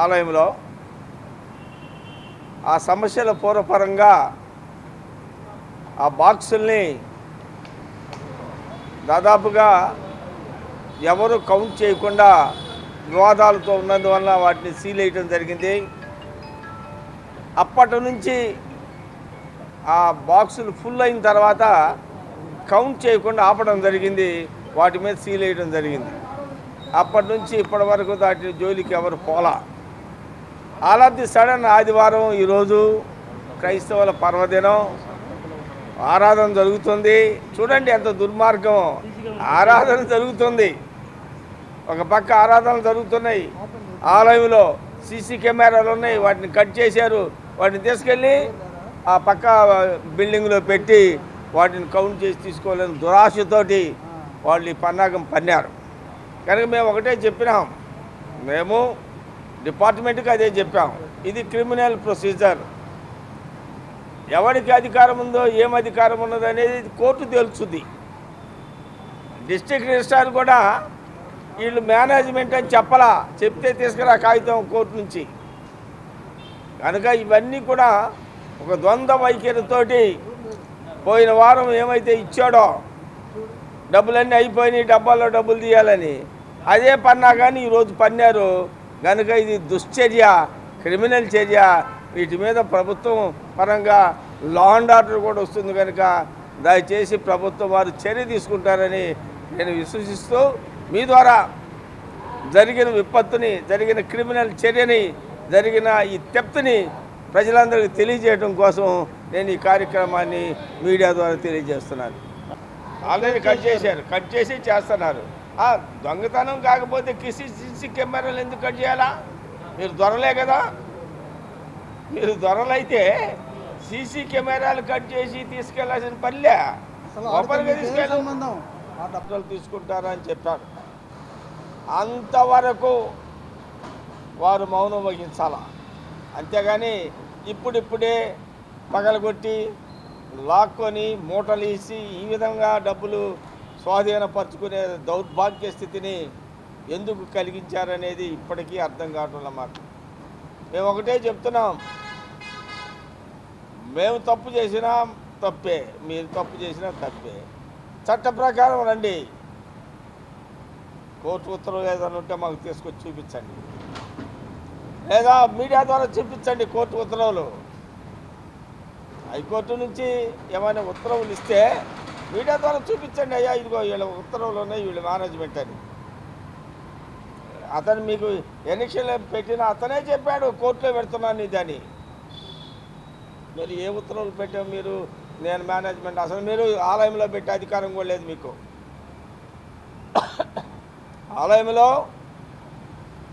ఆలయంలో ఆ సమస్యల పూర్వపరంగా ఆ బాక్సుల్ని దాదాపుగా ఎవరు కౌంట్ చేయకుండా వివాదాలతో ఉన్నందువల్ల వాటిని సీల్ వేయడం జరిగింది. అప్పటి నుంచి ఆ బాక్సులు ఫుల్ అయిన తర్వాత కౌంట్ చేయకుండా ఆపడం జరిగింది, వాటి మీద సీల్ వేయడం జరిగింది. అప్పటి నుంచి ఇప్పటి వరకు వాటి జోలికి ఎవరు పోలా. ఆల్ ఆఫ్ ది సడన్ ఆదివారం ఈరోజు క్రైస్తవుల పర్వదినం, ఆరాధన జరుగుతుంది. చూడండి ఎంత దుర్మార్గం, ఆరాధన జరుగుతుంది, ఒక పక్క ఆరాధనలు జరుగుతున్నాయి, ఆలయంలో సీసీ కెమెరాలు ఉన్నాయి, వాటిని కట్ చేశారు, వాటిని తీసుకెళ్ళి ఆ పక్క బిల్డింగ్లో పెట్టి వాటిని కౌంట్ చేసి తీసుకోవాలని దురాశతోటి వాళ్ళు ఈ పన్నాగం పన్నారు. కనుక మేము ఒకటే చెప్పినాం, మేము డిపార్ట్మెంట్కి అదే చెప్పాం, ఇది క్రిమినల్ ప్రొసీజర్, ఎవరికి అధికారం ఉందో ఏం అధికారం ఉన్నదో అనేది కోర్టు తెలుస్తుంది. డిస్ట్రిక్ట్ రిజిస్ట్రార్ కూడా వీళ్ళు మేనేజ్మెంట్ అని చెప్పలా, చెప్తే తీసుకురా కాగితం కోర్టు నుంచి. కనుక ఇవన్నీ కూడా ఒక ద్వంద్వ వైఖరితోటి పోయిన వారం ఏమైతే ఇచ్చాడో డబ్బులన్నీ అయిపోయినాయి, డబ్బాల్లో డబ్బులు తీయాలని అదే పన్నా కానీ ఈరోజు పన్నారు. కనుక ఇది దుశ్చర్య, క్రిమినల్ చర్య. వీటి మీద ప్రభుత్వం పరంగా లా అండ్ ఆర్డర్ కూడా వస్తుంది. కనుక దయచేసి ప్రభుత్వం వారు చర్య తీసుకుంటారని నేను విశ్వసిస్తూ మీ ద్వారా జరిగిన విపత్తుని, జరిగిన క్రిమినల్ చర్యని, జరిగిన ఈ తెప్తిని ప్రజలందరికీ తెలియజేయడం కోసం నేను ఈ కార్యక్రమాన్ని మీడియా ద్వారా తెలియజేస్తున్నాను. ఆల్రెడీ కట్ చేసి చేస్తున్నారు. దొంగతనం కాకపోతే సీసీ కెమెరాలు ఎందుకు కట్ చేయాలా? మీరు దొరలే కదా, మీరు దొరలైతే సీసీ కెమెరాలు కట్ చేసి తీసుకెళ్లాల్సిన పనిలే, ఓపెన్గా తీసుకెళ్ళి తీసుకుంటారా అని చెప్పారు. అంతవరకు వారు మౌనం వహించాలా, అంతేగాని ఇప్పుడిప్పుడే పగలగొట్టి లాక్కొని మూటలు వేసి ఈ విధంగా డబ్బులు స్వాధీనపరుచుకునే దౌర్భాగ్య స్థితిని ఎందుకు కలిగించారనేది ఇప్పటికీ అర్థం కావట్లే మాకు. మేము ఒకటే చెప్తున్నాం, మేము తప్పు చేసినా తప్పే, మీరు తప్పు చేసినా తప్పే, చట్ట ప్రకారం రండి, కోర్టు ఉత్తర్వులు ఏదైనా ఉంటే మాకు తీసుకొచ్చి చూపించండి, లేదా మీడియా ద్వారా చూపించండి కోర్టు ఉత్తర్వులు. హైకోర్టు నుంచి ఏమైనా ఉత్తర్వులు ఇస్తే మీడియా ద్వారా చూపించండి, అయ్యా ఇదిగో వీళ్ళ ఉత్తర్వులు ఉన్నాయి, వీళ్ళ మేనేజ్మెంట్ అని. అతను మీకు ఎలక్షన్లో పెట్టిన అతనే చెప్పాడు కోర్టులో పెడుతున్నాను ఇదని. మీరు ఏ ఉత్తర్వులు పెట్టావు? మీరు నేను మేనేజ్మెంట్, అసలు మీరు ఆలయంలో పెట్టే అధికారం కూడా లేదు మీకు. ఆలయంలో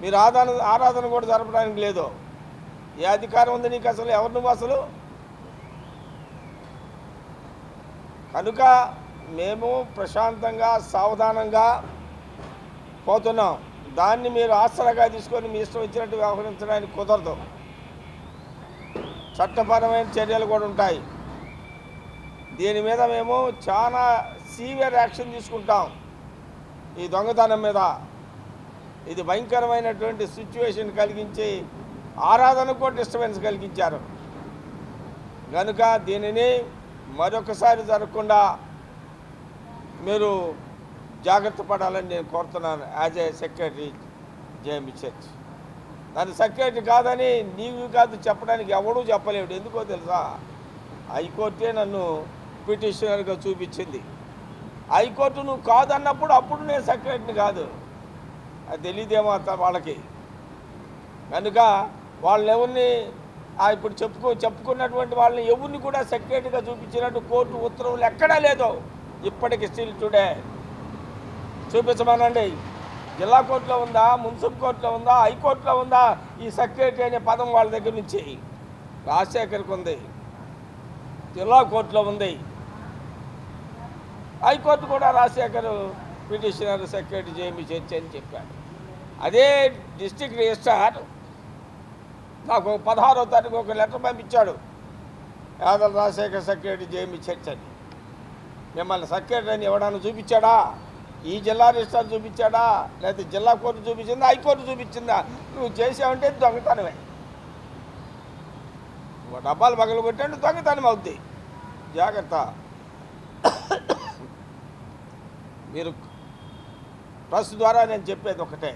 మీరు ఆరాధన కూడా జరపడానికి లేదు. ఏ అధికారం ఉంది నీకు? అసలు ఎవరు నువ్వు అసలు? కనుక మేము ప్రశాంతంగా సావధానంగా పోతున్నాం. దాన్ని మీరు ఆసరాగా తీసుకొని మీ ఇష్టం వచ్చినట్టు వ్యవహరించడానికి కుదరదు. చట్టపరమైన చర్యలు కూడా ఉంటాయి. దీని మీద మేము చాలా సీవియర్ యాక్షన్ తీసుకుంటాం. ఈ దొంగతనం మీద ఇది భయంకరమైనటువంటి సిచ్యువేషన్ కలిగించి ఆరాధనకు కూడా డిస్టర్బెన్స్ కలిగించారు. కనుక దీనిని మరొకసారి జరగకుండా మీరు జాగ్రత్త పడాలని నేను కోరుతున్నాను. As a secretary JMB church, నన్ను సెక్రటరీ కాదని నీవు కాదు చెప్పడానికి ఎవడూ చెప్పలేడు. ఎందుకో తెలుసా? హైకోర్టే నన్ను పిటిషనర్గా చూపించింది. హైకోర్టు నువ్వు కాదన్నప్పుడు అప్పుడు నేను సెక్రటరీని కాదు, అది తెలియదేమో వాళ్ళకి. కనుక వాళ్ళని ఎవరిని ఇప్పుడు చెప్పుకున్నటువంటి వాళ్ళని ఎవరిని కూడా సెక్రటరీగా చూపించినట్టు కోర్టు ఉత్తర్వులు ఎక్కడా లేదు ఇప్పటికి. స్టిల్ టుడే చూపించమనండి. జిల్లా కోర్టులో ఉందా, మున్సిపల్ కోర్టులో ఉందా, హైకోర్టులో ఉందా ఈ సెక్రటరీ అనే పదం? వాళ్ళ దగ్గర నుంచి రాజశేఖర్కి ఉంది, జిల్లా కోర్టులో ఉంది, హైకోర్టు కూడా Rajasekhar petitioner secretary JMB church అని చెప్పాడు. అదే డిస్ట్రిక్ట్ రిజిస్ట్రార్ నాకు 16వ తారీఖు ఒక లెటర్ పంపించాడు, Yadala Rajasekhar secretary JMB church అని. మిమ్మల్ని సెక్రటరీ అని ఎవడన్నా చూపించాడా? ఈ జిల్లా రిజిస్టర్ చూపించాడా, లేకపోతే జిల్లా కోర్టు చూపించిందా, హైకోర్టు చూపించిందా? నువ్వు చేసావంటే దొంగతనమే. డబ్బాలు పగలు కొట్టాడు, దొంగతనం అవుద్ది. జాగ్రత్త. మీరు ప్రెస్ ద్వారా నేను చెప్పేది ఒకటే,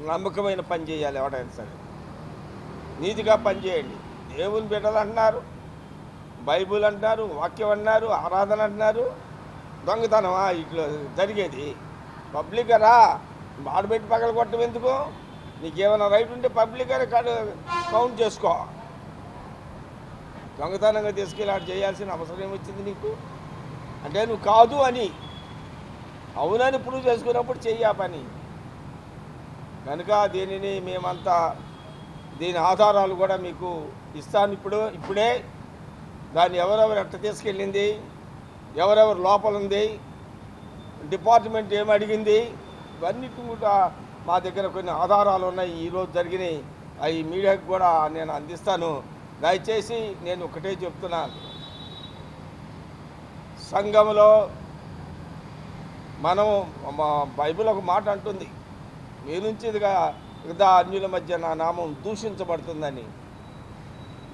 నమ్మకమైన పని చేయాలి. ఎవడైనా సరే నీతిగా పనిచేయండి. దేవుని బిడ్డలు అంటున్నారు, బైబుల్ అంటున్నారు, వాక్యం అంటున్నారు, ఆరాధన అంటున్నారు. దొంగతనమా ఇట్లా జరిగేది? పబ్లిక్ రా, ఆడబెట్టి పగలు కొట్టడం ఎందుకు? నీకేమైనా రైట్ ఉంటే పబ్లిక్ అని కౌంట్ చేసుకో. దొంగతనంగా తీసుకెళ్ళి ఆడు చేయాల్సిన అవసరం ఏమొచ్చింది నీకు? అంటే నువ్వు కాదు అని అవునని ప్రూవ్ చేసుకున్నప్పుడు చెయ్యి ఆ పని. కనుక దీనిని మేమంతా దీని ఆధారాలు కూడా మీకు ఇస్తాను. ఇప్పుడే దాన్ని ఎవరెవరు ఎట్ట తీసుకెళ్ళింది, ఎవరెవరు లోపల ఉంది, డిపార్ట్మెంట్ ఏమి అడిగింది, ఇవన్నిటి కూడా మా దగ్గర కొన్ని ఆధారాలు ఉన్నాయి. ఈరోజు జరిగినాయి. అవి మీడియాకి కూడా నేను అందిస్తాను. దయచేసి నేను ఒకటే చెప్తున్నాను, సంఘంలో మనం బైబిల్ ఒక మాట అంటుంది, మీ నుంచి ఇదిగా అన్యుల మధ్య నా నామం దూషించబడుతుందని.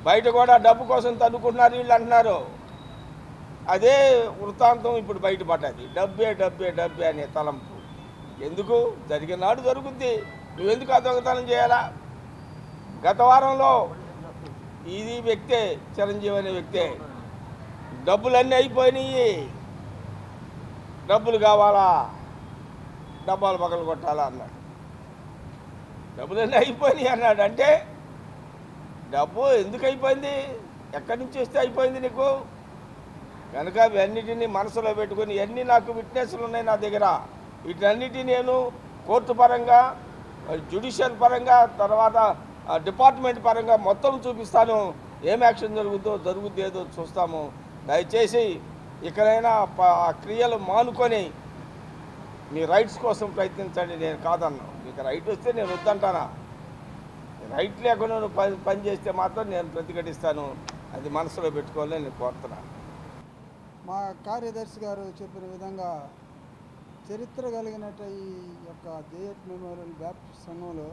బయట కూడా డబ్బు కోసం తన్నుకుంటున్నారు వీళ్ళు అంటున్నారు. అదే వృత్తాంతం ఇప్పుడు బయటపడ్డది. డబ్బే డబ్బే డబ్బే అనే తలంపు. ఎందుకు? జరిగిన నాడు జరుగుద్ది. నువ్వెందుకు ఆ దొంగతనం చేయాలా? గత వారంలో ఇది వ్యక్తే, చిరంజీవి అనే వ్యక్తే, డబ్బులన్నీ అయిపోయినాయి, డబ్బులు కావాలా, డబ్బాలు పగలు కొట్టాలా అన్నాడు. డబ్బులన్నీ అయిపోయినాయి అన్నాడు. అంటే డబ్బు ఎందుకు అయిపోయింది? ఎక్కడి నుంచి వస్తే అయిపోయింది నీకు? కనుక ఇవన్నిటినీ మనసులో పెట్టుకొని, ఇవన్నీ నాకు విట్నెస్లు ఉన్నాయి నా దగ్గర. వీటన్నిటినీ నేను కోర్టు పరంగా, జ్యుడిషియల్ పరంగా, తర్వాత డిపార్ట్మెంట్ పరంగా మొత్తం చూపిస్తాను. ఏం యాక్షన్ జరుగుద్ది ఏదో చూస్తాము. దయచేసి ఇకనైనా ఆ క్రియలు మానుకొని మీ రైట్స్ కోసం ప్రయత్నించండి. నేను కాదన్నా. మీకు రైట్ వస్తే నేను వద్దంటానా? రైట్ లేకుండా నువ్వు పని చేస్తే మాత్రం నేను ప్రతిఘటిస్తాను. అది మనసులో పెట్టుకోవాలని నేను కోరుతున్నాను. మా కార్యదర్శి గారు చెప్పిన విధంగా చరిత్ర కలిగినట్టు ఈ యొక్క జేఎఫ్ మెమోరియల్ బ్యాప్టిస్ట్ సంఘంలో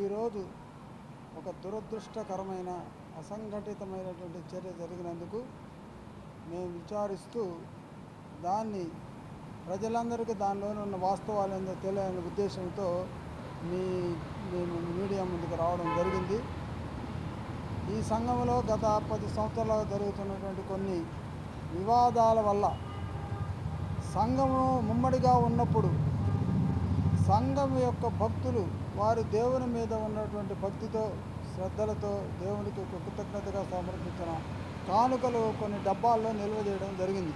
ఈరోజు ఒక దురదృష్టకరమైన అసంఘటితమైనటువంటి చర్య జరిగినందుకు మేము విచారిస్తూ ప్రజలందరికీ దానిలోనే ఉన్న వాస్తవాలు ఏందో తెలియని ఉద్దేశంతో మేము మీడియా ముందుకు రావడం జరిగింది. ఈ సంఘంలో గత 10 సంవత్సరాలుగా జరుగుతున్నటువంటి కొన్ని వివాదాల వల్ల సంఘము ముమ్మడిగా ఉన్నప్పుడు సంఘం యొక్క భక్తులు వారి దేవుని మీద ఉన్నటువంటి భక్తితో, శ్రద్ధలతో దేవునికి కృతజ్ఞతగా సమర్పించిన కానుకలు కొన్ని డబ్బాల్లో నిల్వ చేయడం జరిగింది.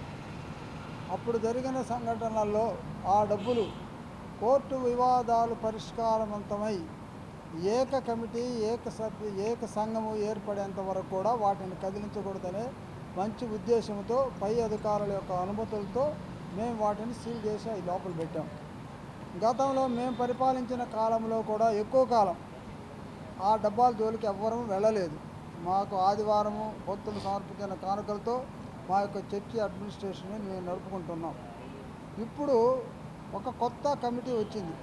అప్పుడు జరిగిన సంఘటనల్లో ఆ డబ్బులు కోర్టు వివాదాలు పరిష్కారవంతమై ఏక కమిటీ, ఏక సంఘము ఏర్పడేంత వరకు కూడా వాటిని కదిలించకూడదనే మంచి ఉద్దేశంతో పై అధికారుల యొక్క అనుమతులతో మేము వాటిని సీల్ చేసి అవి లోపల పెట్టాం. గతంలో మేము పరిపాలించిన కాలంలో కూడా ఎక్కువ కాలం ఆ డబ్బాల జోలికి ఎవ్వరూ వెళ్ళలేదు. మాకు ఆదివారము భక్తులు సమర్పించిన కానుకలతో మా యొక్క చర్చి అడ్మినిస్ట్రేషన్ మేము నడుపుకుంటున్నాం. ఇప్పుడు ఒక కొత్త కమిటీ వచ్చింది.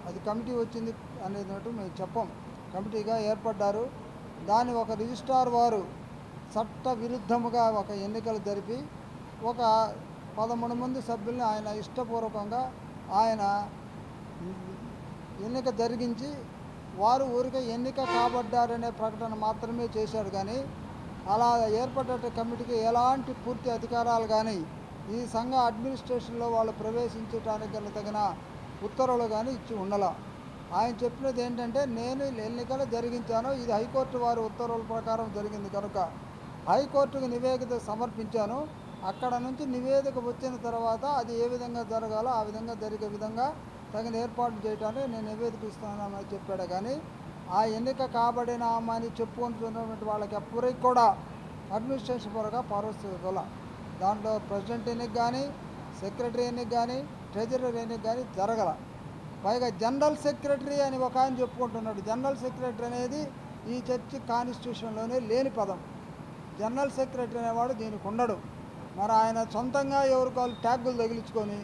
అది కమిటీ వచ్చింది అనేది మేము చెప్పం. కమిటీగా ఏర్పడ్డారు. దాని ఒక రిజిస్ట్రార్ వారు చట్ట విరుద్ధముగా ఒక ఎన్నికలు జరిపి ఒక 13 మంది సభ్యుల్ని ఆయన ఇష్టపూర్వకంగా ఆయన ఎన్నిక జరిగించి వారు ఊరికే ఎన్నిక కాబడ్డారనే ప్రకటన మాత్రమే చేశాడు. కానీ అలా ఏర్పడ్డ కమిటీకి ఎలాంటి పూర్తి అధికారాలు కానీ ఈ సంఘ అడ్మినిస్ట్రేషన్లో వాళ్ళు ప్రవేశించడానికి తగిన ఉత్తర్వులు కానీ ఇచ్చి ఉండాల. ఆయన చెప్పినది ఏంటంటే, నేను ఎన్నికలు జరిగించాను, ఇది హైకోర్టు వారి ఉత్తర్వుల ప్రకారం జరిగింది కనుక హైకోర్టుకు నివేదిక సమర్పించాను. అక్కడ నుంచి నివేదిక వచ్చిన తర్వాత అది ఏ విధంగా జరగాలో ఆ విధంగా జరిగే విధంగా తగిన ఏర్పాటు చేయడానికి నేను నివేదిక ఇస్తానని చెప్పాడు. కానీ ఆ ఎన్నిక కాబడినామని చెప్పుకుంటున్నటువంటి వాళ్ళకి ఎప్పటికి కూడా అడ్మినిస్ట్రేషన్ పరంగా పవర్స్ ఇవ్వాల. దాంట్లో ప్రెసిడెంట్ ఎన్నిక కానీ, సెక్రటరీ ఎన్నిక కానీ, ట్రెజరర్ ఎన్నిక కానీ జరగల. పైగా జనరల్ సెక్రటరీ అని ఒక ఆయన చెప్పుకుంటున్నాడు. జనరల్ సెక్రటరీ అనేది ఈ చర్చి కాన్స్టిట్యూషన్లోనే లేని పదం. జనరల్ సెక్రటరీ అనేవాడు దీనికి ఉండడు. మరి ఆయన సొంతంగా ఎవరికాలు ట్యాగులు తగిలించుకొని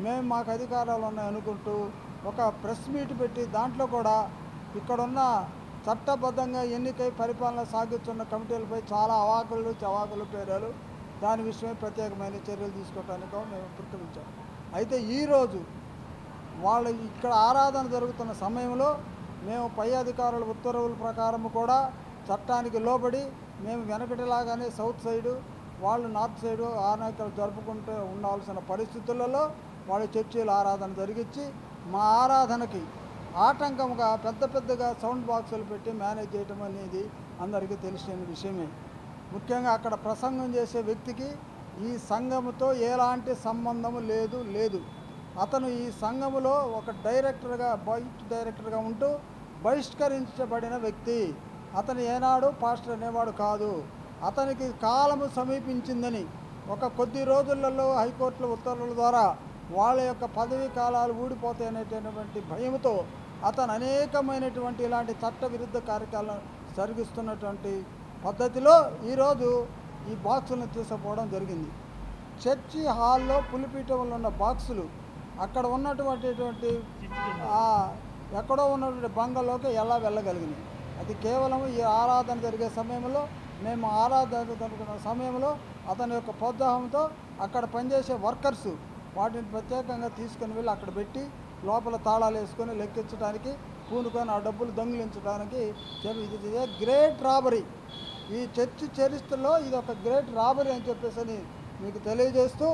మేము మాకు అధికారాలు ఉన్నాయి అనుకుంటూ ఒక ప్రెస్ మీట్ పెట్టి దాంట్లో కూడా ఇక్కడున్న చట్టబద్ధంగా ఎన్నికై పరిపాలన సాగిస్తున్న కమిటీలపై చాలా అవాకులు చవాకులు పేరాలు. దాని విషయమై ప్రత్యేకమైన చర్యలు తీసుకోవటానికో మేము ప్రకటించాం. అయితే ఈరోజు వాళ్ళు ఇక్కడ ఆరాధన జరుగుతున్న సమయంలో మేము పై అధికారుల ఉత్తర్వుల ప్రకారం కూడా చట్టానికి లోబడి మేము వెనకటిలాగానే సౌత్ సైడు వాళ్ళు నార్త్ సైడు ఆరాధనలు జరుపుకుంటూ ఉండాల్సిన పరిస్థితులలో వాళ్ళు చర్చిల ఆరాధన జరిగించి మా ఆరాధనకి ఆటంకంగా పెద్దగా సౌండ్ బాక్సులు పెట్టి మేనేజ్ చేయటం అనేది అందరికీ తెలిసిన విషయమే. ముఖ్యంగా అక్కడ ప్రసంగం చేసే వ్యక్తికి ఈ సంఘముతో ఎలాంటి సంబంధము లేదు. అతను ఈ సంఘములో ఒక డైరెక్టర్గా ఉంటూ బహిష్కరించబడిన వ్యక్తి. అతను ఏనాడు పాస్టర్ అనేవాడు కాదు. అతనికి కాలము సమీపించిందని ఒక కొద్ది రోజులలో హైకోర్టుల ఉత్తర్వుల ద్వారా వాళ్ళ యొక్క పదవీ కాలాలు ఊడిపోతాయనేటటువంటి భయంతో అతను అనేకమైనటువంటి ఇలాంటి చట్ట విరుద్ధ కార్యక్రమాలను జరిగిస్తున్నటువంటి పద్ధతిలో ఈరోజు ఈ బాక్సులను తీసుకుపోవడం జరిగింది. చర్చి హాల్లో పులిపీఠంలో ఉన్న బాక్సులు అక్కడ ఉన్నటువంటి ఎక్కడో ఉన్నటువంటి బంగళలోకి ఎలా వెళ్ళగలిగినాయి. అది కేవలం ఈ ఆరాధన జరిగే సమయంలో మేము ఆరాధన జరుగుతున్న సమయంలో అతని యొక్క ప్రోత్సాహంతో అక్కడ పనిచేసే వర్కర్సు వాటిని ప్రత్యేకంగా తీసుకుని వెళ్ళి అక్కడ పెట్టి లోపల తాళాలు వేసుకొని లెక్కించడానికి పూనుకొని ఆ డబ్బులు దొంగిలించడానికి ఇది గ్రేట్ రాబరీ. ఈ చర్చి చరిత్రలో ఇది ఒక గ్రేట్ రాబరీ అని చెప్పేసి మీకు తెలియజేస్తూ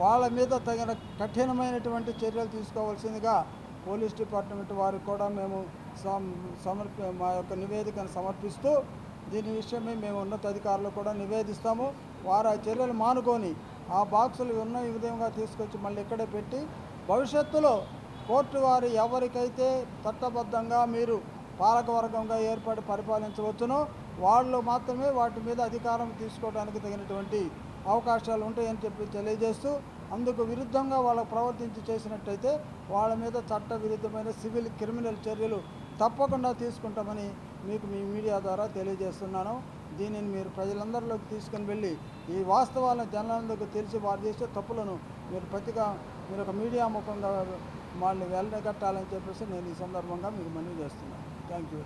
వాళ్ళ మీద తగిన కఠినమైనటువంటి చర్యలు తీసుకోవాల్సిందిగా పోలీస్ డిపార్ట్మెంట్ వారికి కూడా మేము మా యొక్క నివేదికను సమర్పిస్తూ దీని విషయమే మేము ఉన్నతాధికారులు కూడా నివేదిస్తాము. వారు ఆ చర్యలు మానుకొని ఆ బాక్సులు ఉన్న విధంగా తీసుకొచ్చి మళ్ళీ ఇక్కడే పెట్టి భవిష్యత్తులో కోర్టు వారు ఎవరికైతే చట్టబద్ధంగా మీరు పాలకవర్గంగా ఏర్పడి పరిపాలించవచ్చునో వాళ్ళు మాత్రమే వాటి మీద అధికారం తీసుకోవడానికి తగినటువంటి అవకాశాలు ఉంటాయని చెప్పి తెలియజేస్తూ అందుకు విరుద్ధంగా వాళ్ళకు ప్రవర్తించి చేసినట్టయితే వాళ్ళ మీద చట్ట విరుద్ధమైన సివిల్ క్రిమినల్ చర్యలు తప్పకుండా తీసుకుంటామని మీకు మీ మీడియా ద్వారా తెలియజేస్తున్నాను. దీనిని మీరు ప్రజలందరిలోకి తీసుకుని వెళ్ళి ఈ వాస్తవాలను జనాలందరికీ తెలిసి వారు చేసే తప్పులను మీరు ఒక మీడియా ముఖంగా వాళ్ళని వెళ్ళగట్టాలని చెప్పేసి నేను ఈ సందర్భంగా మీకు మనవి చేస్తున్నాను. Thank you.